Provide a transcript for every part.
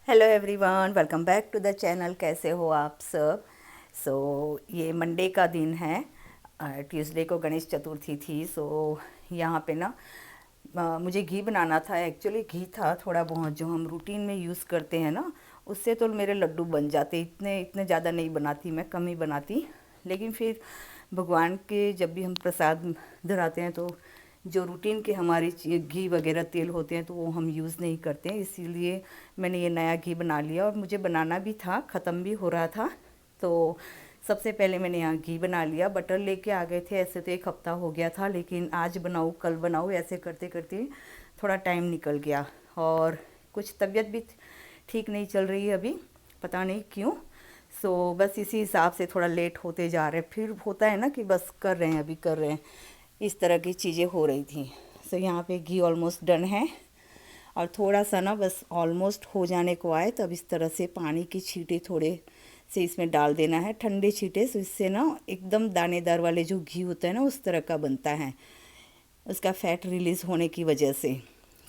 Hello everyone, welcome back to the channel. कैसे हो आप सब? ये मंडे का दिन है। ट्यूसडे को गणेश चतुर्थी थी। यहाँ पे ना मुझे घी बनाना था। एक्चुअली घी था थोड़ा बहुत जो हम रूटीन में यूज़ करते हैं ना, उससे तो मेरे लड्डू बन जाते। इतने इतने ज़्यादा नहीं बनाती मैं, कम ही बनाती। लेकिन फिर भगवान के जब भी हम प्रसाद धराते हैं तो जो रूटीन के हमारी घी वगैरह तेल होते हैं तो वो हम यूज़ नहीं करते हैं, इसीलिए मैंने ये नया घी बना लिया। और मुझे बनाना भी था, ख़त्म भी हो रहा था। तो सबसे पहले मैंने यहाँ घी बना लिया। बटर लेके आ गए थे, ऐसे तो एक हफ़्ता हो गया था, लेकिन आज बनाऊँ कल बनाऊँ ऐसे करते करते थोड़ा टाइम निकल गया। और कुछ तबीयत भी ठीक नहीं चल रही है अभी, पता नहीं क्यों। बस इसी हिसाब से थोड़ा लेट होते जा रहे हैं। फिर होता है ना कि बस कर रहे हैं, अभी कर रहे हैं, इस तरह की चीज़ें हो रही थी। यहाँ पे घी ऑलमोस्ट डन है। और थोड़ा सा ना बस ऑलमोस्ट हो जाने को आए तो अब इस तरह से पानी की छींटे थोड़े से इसमें डाल देना है, ठंडे छींटे। इससे ना एकदम दानेदार वाले जो घी होता है ना उस तरह का बनता है, उसका फैट रिलीज़ होने की वजह से।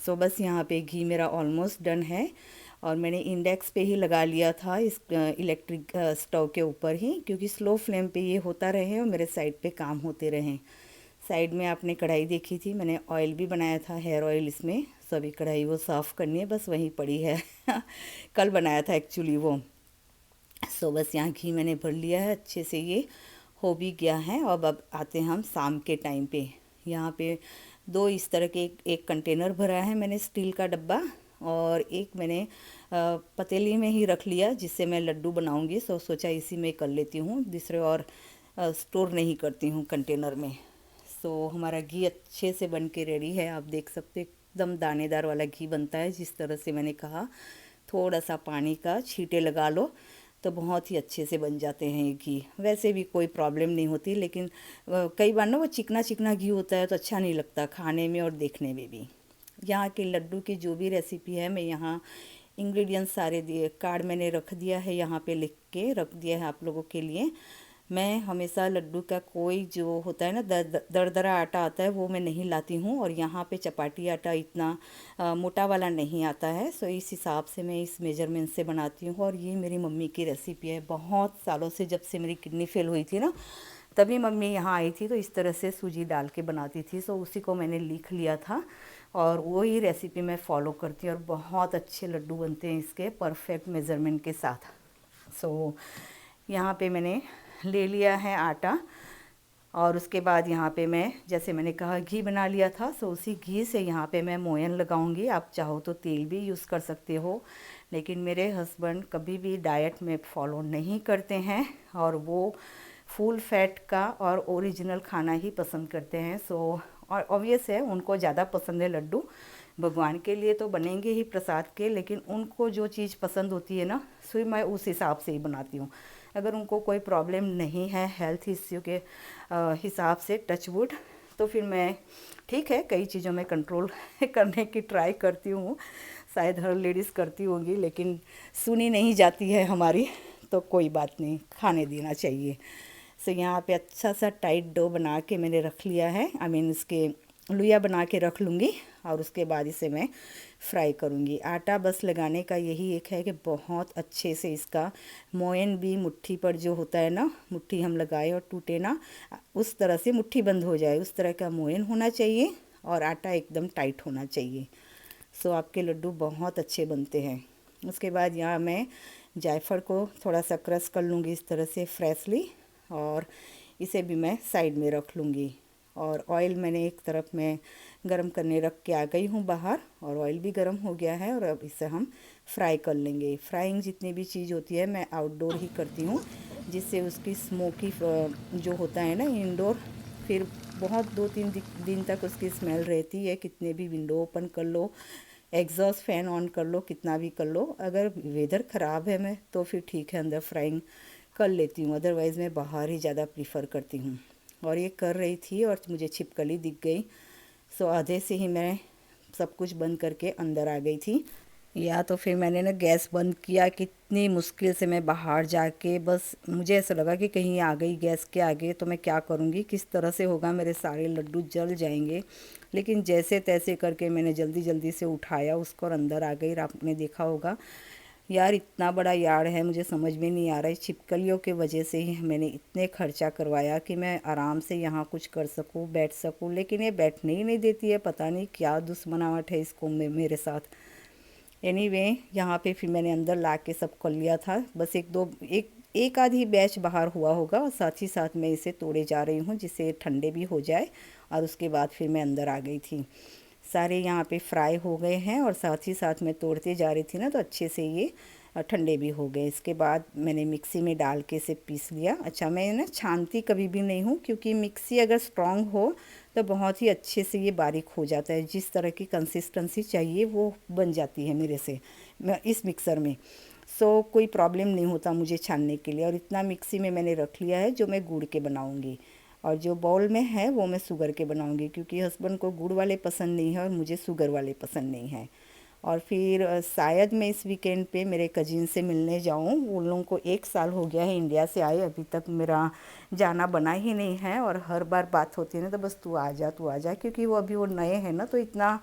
बस यहाँ पे घी मेरा ऑलमोस्ट डन है। और मैंने इंडेक्स पे ही लगा लिया था इस इलेक्ट्रिक स्टोव के ऊपर ही, क्योंकि स्लो फ्लेम पे ये होता रहे और मेरे साइड पे काम होते रहें। साइड में आपने कढ़ाई देखी थी, मैंने ऑयल भी बनाया था, हेयर ऑयल इसमें। सभी कढ़ाई वो साफ़ करनी है, बस वहीं पड़ी है कल बनाया था एक्चुअली वो। बस यहाँ घी मैंने भर लिया है अच्छे से, ये हो भी गया है। अब आते हैं हम शाम के टाइम पे। यहाँ पे दो इस तरह के एक कंटेनर भरा है मैंने, स्टील का डब्बा। और एक मैंने पतीली में ही रख लिया जिससे मैं लड्डू बनाऊंगी। सोचा इसी में कर लेती हूँ, दूसरे और स्टोर नहीं करती हूँ कंटेनर में। हमारा घी अच्छे से बन के रेडी है, आप देख सकते हैं एकदम दानेदार वाला घी बनता है। जिस तरह से मैंने कहा, थोड़ा सा पानी का छींटे लगा लो तो बहुत ही अच्छे से बन जाते हैं ये घी। वैसे भी कोई प्रॉब्लम नहीं होती, लेकिन कई बार ना वो चिकना चिकना घी होता है तो अच्छा नहीं लगता खाने में और देखने में भी। यहाँ के लड्डू की जो भी रेसिपी है, मैं यहाँ इंग्रेडिएंट्स सारे दिए, कार्ड मैंने रख दिया है, यहाँ पे लिख के रख दिया है आप लोगों के लिए। मैं हमेशा लड्डू का कोई जो होता है ना दरदरा आटा आता है वो मैं नहीं लाती हूँ। और यहाँ पे चपाटी आटा इतना मोटा वाला नहीं आता है। इस हिसाब से मैं इस मेजरमेंट से बनाती हूँ। और ये मेरी मम्मी की रेसिपी है, बहुत सालों से, जब से मेरी किडनी फेल हुई थी ना तभी मम्मी यहाँ आई थी तो इस तरह से सूजी डाल के बनाती थी। उसी को मैंने लिख लिया था और वही रेसिपी मैं फॉलो करती हूँ। और बहुत अच्छे लड्डू बनते हैं इसके, परफेक्ट मेज़रमेंट के साथ। यहाँ पे मैंने ले लिया है आटा। और उसके बाद यहाँ पे मैं, जैसे मैंने कहा, घी बना लिया था। उसी घी से यहाँ पे मैं मोयन लगाऊंगी। आप चाहो तो तेल भी यूज़ कर सकते हो, लेकिन मेरे हस्बैंड कभी भी डाइट में फॉलो नहीं करते हैं और वो फुल फैट का और ओरिजिनल खाना ही पसंद करते हैं। और ऑब्वियस है उनको ज़्यादा पसंद है लड्डू। भगवान के लिए तो बनेंगे ही प्रसाद के, लेकिन उनको जो चीज़ पसंद होती है ना, मैं उस हिसाब से ही बनाती हूँ। अगर उनको कोई प्रॉब्लम नहीं है हेल्थ इश्यू के हिसाब से, टच वुड, तो फिर मैं, ठीक है, कई चीज़ों में कंट्रोल करने की ट्राई करती हूँ। शायद हर लेडीज़ करती होंगी, लेकिन सुनी नहीं जाती है हमारी, तो कोई बात नहीं, खाने देना चाहिए। यहाँ पे अच्छा सा टाइट डो बना के मैंने रख लिया है। इसके लुया बना के रख लूँगी और उसके बाद इसे मैं फ्राई करूँगी। आटा बस लगाने का यही एक है कि बहुत अच्छे से इसका मोयन भी, मुट्ठी पर जो होता है ना, मुट्ठी हम लगाए और टूटे ना, उस तरह से मुट्ठी बंद हो जाए, उस तरह का मोयन होना चाहिए और आटा एकदम टाइट होना चाहिए। आपके लड्डू बहुत अच्छे बनते हैं। उसके बाद यहाँ मैं जायफल को थोड़ा सा क्रश कर लूँगी इस तरह से फ्रेशली, और इसे भी मैं साइड में रख लूँगी। और ऑयल मैंने एक तरफ में गरम करने रख के आ गई हूँ बाहर, और ऑयल भी गरम हो गया है। और अब इसे हम फ्राई कर लेंगे। फ्राइंग जितनी भी चीज़ होती है मैं आउटडोर ही करती हूँ, जिससे उसकी स्मोकी जो होता है ना इंडोर, फिर बहुत 2-3 दिन तक उसकी स्मेल रहती है। कितने भी विंडो ओपन कर लो, एग्जॉस्ट फैन ऑन कर लो, कितना भी कर लो, अगर वेदर ख़राब है मैं तो फिर ठीक है अंदर फ्राइंग कर लेती हूँ, अदरवाइज़ मैं बाहर ही ज़्यादा प्रीफर करती हूँ। और ये कर रही थी और मुझे छिपकली दिख गई। आधे से ही मैं सब कुछ बंद करके अंदर आ गई थी। या तो फिर मैंने ना गैस बंद किया, कितनी मुश्किल से मैं बाहर जाके, बस मुझे ऐसा लगा कि कहीं आ गई गैस के आगे तो मैं क्या करूँगी, किस तरह से होगा, मेरे सारे लड्डू जल जाएंगे। लेकिन जैसे तैसे करके मैंने जल्दी जल्दी से उठाया उसको और अंदर आ गई। और आपने देखा होगा यार इतना बड़ा यार्ड है, मुझे समझ में नहीं आ रहा है, छिपकलियों के वजह से ही मैंने इतने खर्चा करवाया कि मैं आराम से यहाँ कुछ कर सकूँ, बैठ सकूँ, लेकिन ये बैठने ही नहीं देती है। पता नहीं क्या दुश्मनाहट है इसको मेरे साथ। एनीवे यहाँ पे फिर मैंने अंदर ला के सब कर लिया था। बस एक आधी बैच बाहर हुआ होगा, और साथ ही साथ मैं इसे तोड़े जा रही हूँ जिससे ठंडे भी हो जाए। और उसके बाद फिर मैं अंदर आ गई थी। सारे यहाँ पे फ्राई हो गए हैं, और साथ ही साथ मैं तोड़ते जा रही थी ना, तो अच्छे से ये ठंडे भी हो गए। इसके बाद मैंने मिक्सी में डाल के इसे पीस लिया। अच्छा, मैं ना छानती कभी भी नहीं हूँ, क्योंकि मिक्सी अगर स्ट्रॉन्ग हो तो बहुत ही अच्छे से ये बारीक हो जाता है। जिस तरह की कंसिस्टेंसी चाहिए वो बन जाती है मेरे से इस मिक्सर में। सो कोई प्रॉब्लम नहीं होता मुझे छानने के लिए। और इतना मिक्सी में मैंने रख लिया है जो मैं गुड़ के बनाऊंगी, और जो बाउल में है वो मैं शुगर के बनाऊंगी, क्योंकि हस्बैंड को गुड़ वाले पसंद नहीं है और मुझे शुगर वाले पसंद नहीं है। और फिर शायद मैं इस वीकेंड पे मेरे कजिन से मिलने जाऊं। उन लोगों को 1 साल हो गया है इंडिया से आए, अभी तक मेरा जाना बना ही नहीं है। और हर बार बात होती है ना, तो बस तू आ जा तू आ जा, क्योंकि वो नए हैं ना, तो इतना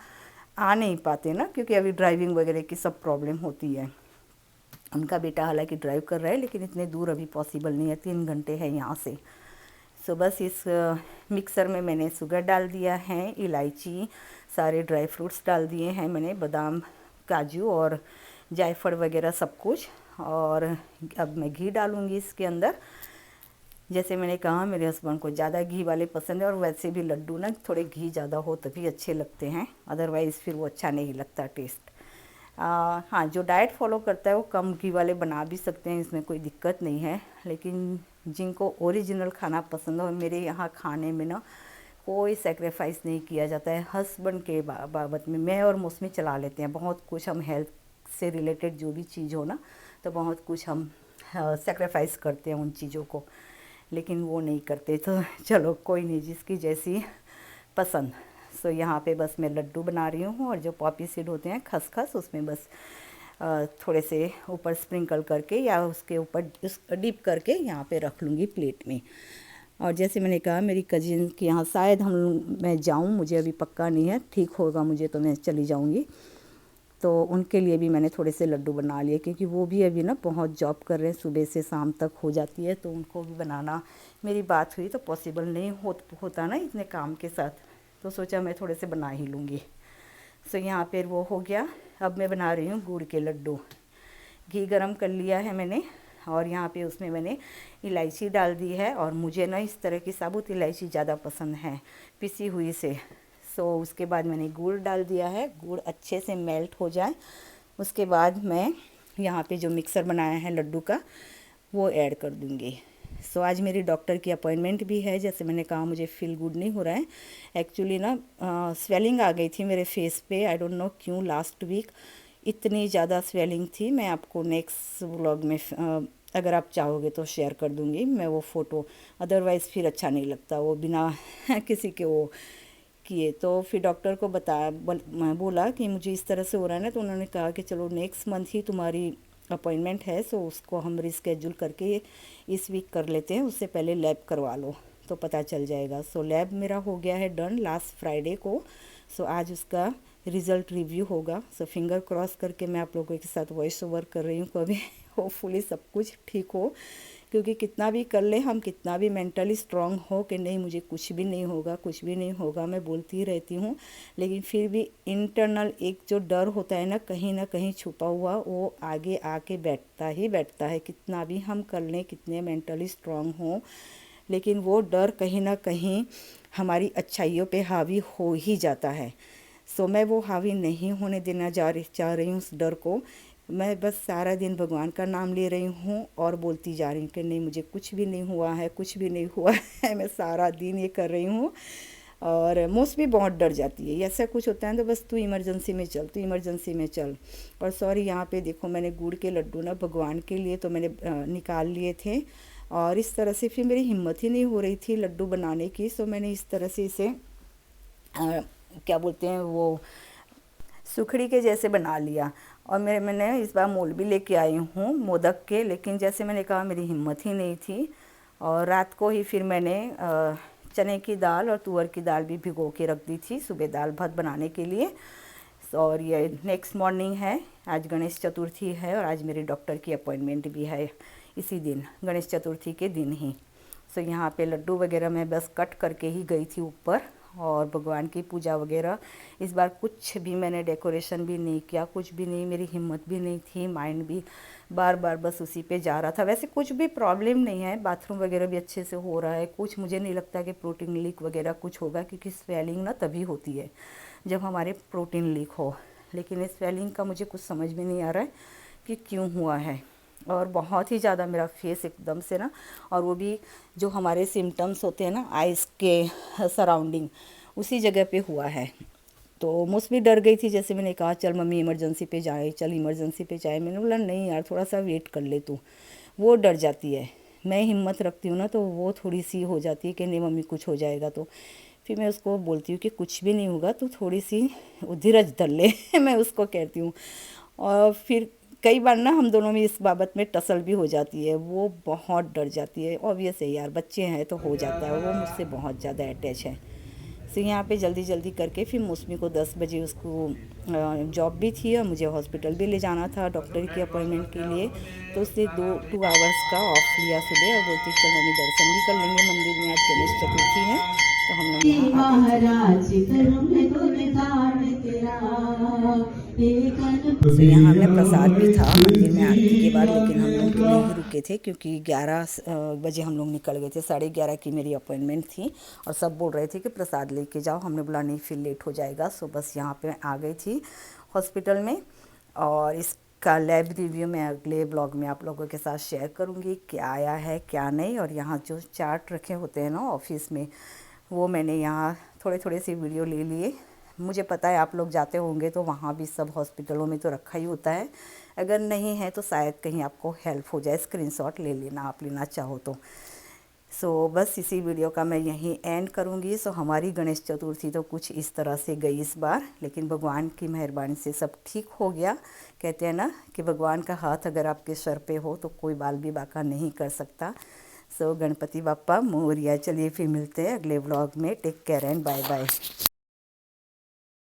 आ नहीं पाते ना, क्योंकि अभी ड्राइविंग वगैरह की सब प्रॉब्लम होती है। उनका बेटा हालांकि ड्राइव कर रहा है, लेकिन इतने दूर अभी पॉसिबल नहीं है, 3 घंटे है यहाँ से। सो बस इस मिक्सर में मैंने शुगर डाल दिया है, इलायची, सारे ड्राई फ्रूट्स डाल दिए हैं मैंने, बादाम, काजू और जायफल वगैरह सब कुछ। और अब मैं घी डालूँगी इसके अंदर। जैसे मैंने कहा, मेरे हस्बैंड को ज़्यादा घी वाले पसंद है, और वैसे भी लड्डू ना थोड़े घी ज़्यादा हो तभी अच्छे लगते हैं, अदरवाइज़ फिर वो अच्छा नहीं लगता टेस्ट। हाँ, जो डाइट फॉलो करता है वो कम घी वाले बना भी सकते हैं, इसमें कोई दिक्कत नहीं है। लेकिन जिनको ओरिजिनल खाना पसंद हो, मेरे यहाँ खाने में ना कोई सेक्रीफाइस नहीं किया जाता है। हस्बैंड के बाबत में मैं और मौसमी चला लेते हैं बहुत कुछ। हम हेल्थ से रिलेटेड जो भी चीज़ हो ना, तो बहुत कुछ हम सेक्रीफाइस करते हैं उन चीज़ों को, लेकिन वो नहीं करते। तो चलो कोई नहीं, जिसकी जैसी पसंद। सो यहाँ पे बस मैं लड्डू बना रही हूँ, और जो पॉपी सीड होते हैं खसखस, उसमें बस थोड़े से ऊपर स्प्रिंकल करके या उसके ऊपर डिप करके यहाँ पे रख लूँगी प्लेट में। और जैसे मैंने कहा, मेरी कजिन के यहाँ शायद मैं जाऊँ, मुझे अभी पक्का नहीं है, ठीक होगा मुझे तो मैं चली जाऊँगी। तो उनके लिए भी मैंने थोड़े से लड्डू बना लिए, क्योंकि वो भी अभी ना बहुत जॉब कर रहे हैं, सुबह से शाम तक हो जाती है, तो उनको भी बनाना, मेरी बात हुई तो पॉसिबल नहीं होता ना इतने काम के साथ, तो सोचा मैं थोड़े से बना ही लूँगी। सो यहाँ पर वो हो गया। अब मैं बना रही हूँ गुड़ के लड्डू। घी गरम कर लिया है मैंने, और यहाँ पे उसमें मैंने इलायची डाल दी है। और मुझे ना इस तरह की साबुत इलायची ज़्यादा पसंद है, पिसी हुई से। सो उसके बाद मैंने गुड़ डाल दिया है। गुड़ अच्छे से मेल्ट हो जाए, उसके बाद मैं यहाँ पे जो मिक्सर बनाया है लड्डू का वो ऐड कर दूँगी। सो आज मेरी डॉक्टर की अपॉइंटमेंट भी है। जैसे मैंने कहा, मुझे फील गुड नहीं हो रहा है एक्चुअली ना, स्वेलिंग आ गई थी मेरे फेस पे, आई डोंट नो क्यों। लास्ट वीक इतनी ज़्यादा स्वेलिंग थी। मैं आपको नेक्स्ट व्लॉग में अगर आप चाहोगे तो शेयर कर दूँगी मैं वो फ़ोटो, अदरवाइज़ फिर अच्छा नहीं लगता वो बिना किसी के वो किए। तो फिर डॉक्टर को बोला कि मुझे इस तरह से हो रहा है ना, तो उन्होंने कहा कि चलो नेक्स्ट मंथ ही तुम्हारी अपॉइंटमेंट है, सो उसको हम रिस्केड्यूल करके इस वीक कर लेते हैं, उससे पहले लैब करवा लो तो पता चल जाएगा। सो लैब मेरा हो गया है डन लास्ट फ्राइडे को। सो आज उसका रिज़ल्ट रिव्यू होगा। सो फिंगर क्रॉस करके मैं आप लोगों के साथ वॉइस ओवर कर रही हूँ, कभी होपफुली सब कुछ ठीक हो, क्योंकि कितना भी कर ले हम, कितना भी मेंटली स्ट्रांग हो कि नहीं मुझे कुछ भी नहीं होगा, कुछ भी नहीं होगा, मैं बोलती ही रहती हूँ, लेकिन फिर भी इंटरनल एक जो डर होता है ना कहीं छुपा हुआ, वो आगे आके बैठता ही बैठता है। कितना भी हम कर लें, कितने मेंटली स्ट्रांग हों, लेकिन वो डर कहीं ना कहीं हमारी अच्छाइयों पे हावी हो ही जाता है। सो मैं वो हावी नहीं होने देना चाह रही हूँ उस डर को। मैं बस सारा दिन भगवान का नाम ले रही हूँ और बोलती जा रही हूँ कि नहीं मुझे कुछ भी नहीं हुआ है, कुछ भी नहीं हुआ है। मैं सारा दिन ये कर रही हूँ। और मोस्ट भी बहुत डर जाती है, ऐसा कुछ होता है तो बस तू इमरजेंसी में चल, तू इमरजेंसी में चल। और सॉरी, यहाँ पे देखो मैंने गुड़ के लड्डू ना भगवान के लिए तो मैंने निकाल लिए थे, और इस तरह से फिर मेरी हिम्मत ही नहीं हो रही थी लड्डू बनाने की। सो मैंने इस तरह से इसे क्या बोलते हैं वो सुखड़ी के जैसे बना लिया। और मैंने इस बार मोल भी लेके आई हूँ मोदक के, लेकिन जैसे मैंने कहा मेरी हिम्मत ही नहीं थी। और रात को ही फिर मैंने चने की दाल और तुअर की दाल भी भिगो के रख दी थी सुबह दाल भात बनाने के लिए। और ये नेक्स्ट मॉर्निंग है, आज गणेश चतुर्थी है और आज मेरी डॉक्टर की अपॉइंटमेंट भी है इसी दिन, गणेश चतुर्थी के दिन ही। सो यहाँ पे लड्डू वगैरह मैं बस कट करके ही गई थी ऊपर, और भगवान की पूजा वगैरह इस बार कुछ भी मैंने डेकोरेशन भी नहीं किया, कुछ भी नहीं, मेरी हिम्मत भी नहीं थी, माइंड भी बार बार बस उसी पे जा रहा था। वैसे कुछ भी प्रॉब्लम नहीं है, बाथरूम वगैरह भी अच्छे से हो रहा है, कुछ मुझे नहीं लगता कि प्रोटीन लीक वगैरह कुछ होगा, क्योंकि स्वेलिंग ना तभी होती है जब हमारे प्रोटीन लीक हो। लेकिन इस स्वेलिंग का मुझे कुछ समझ में नहीं आ रहा है कि क्यों हुआ है, और बहुत ही ज़्यादा मेरा फेस एकदम से ना, और वो भी जो हमारे सिम्टम्स होते हैं ना आइज़ के सराउंडिंग, उसी जगह पे हुआ है। तो मुझ भी डर गई थी, जैसे मैंने कहा चल मम्मी इमरजेंसी पे जाए, चल इमरजेंसी पे जाए, मैंने बोला नहीं यार थोड़ा सा वेट कर ले तू। वो डर जाती है, मैं हिम्मत रखती हूँ ना तो वो थोड़ी सी हो जाती है कि नहीं मम्मी कुछ हो जाएगा। तो फिर मैं उसको बोलती हूँ कि कुछ भी नहीं होगा, तू थोड़ी सी धीरज धर ले मैं उसको कहती हूँ। और फिर कई बार ना हम दोनों में इस बाबत में टसल भी हो जाती है, वो बहुत डर जाती है, ऑब्वियस है यार बच्चे हैं तो हो जाता है, वो मुझसे बहुत ज़्यादा अटैच है। सो यहाँ पे जल्दी जल्दी करके फिर मौसमी को 10 बजे उसको जॉब भी थी और मुझे हॉस्पिटल भी ले जाना था डॉक्टर की अपॉइंटमेंट के लिए। तो उसने 2 आवर्स का ऑफ लिया सुबह और बोलती चल मम्मी दर्शन भी कर लेंगे मंदिर में, आज गणेश चतुर्थी है। तो हम लोग यहाँ आ गए थे। तो यहाँ हमने प्रसाद भी था मंदिर में आरती के बाद, लेकिन हम लोग नहीं रुके थे क्योंकि 11 बजे हम लोग निकल गए थे, 11:30 की मेरी अपॉइंटमेंट थी और सब बोल रहे थे कि प्रसाद लेके जाओ। हमने बोला नहीं फिर लेट हो जाएगा। सो बस यहाँ पे आ गई थी हॉस्पिटल में, और इसका लैब रिव्यू मैं अगले ब्लॉग में आप लोगों के साथ शेयर करूँगी, क्या आया है क्या नहीं। और यहाँ जो चार्ट रखे होते हैं ना ऑफिस में, वो मैंने यहाँ थोड़े थोड़े से वीडियो ले लिए। मुझे पता है आप लोग जाते होंगे तो वहाँ भी सब हॉस्पिटलों में तो रखा ही होता है, अगर नहीं है तो शायद कहीं आपको हेल्प हो जाए, स्क्रीनशॉट ले लेना आप लेना चाहो तो। सो बस इसी वीडियो का मैं यहीं एंड करूँगी। सो हमारी गणेश चतुर्थी तो कुछ इस तरह से गई इस बार, लेकिन भगवान की मेहरबानी से सब ठीक हो गया। कहते हैं ना कि भगवान का हाथ अगर आपके सर पे हो तो कोई बाल भी बाका नहीं कर सकता। सो गणपति बाप्पा मोरिया। चलिए फिर मिलते हैं अगले व्लॉग में, take care and bye bye.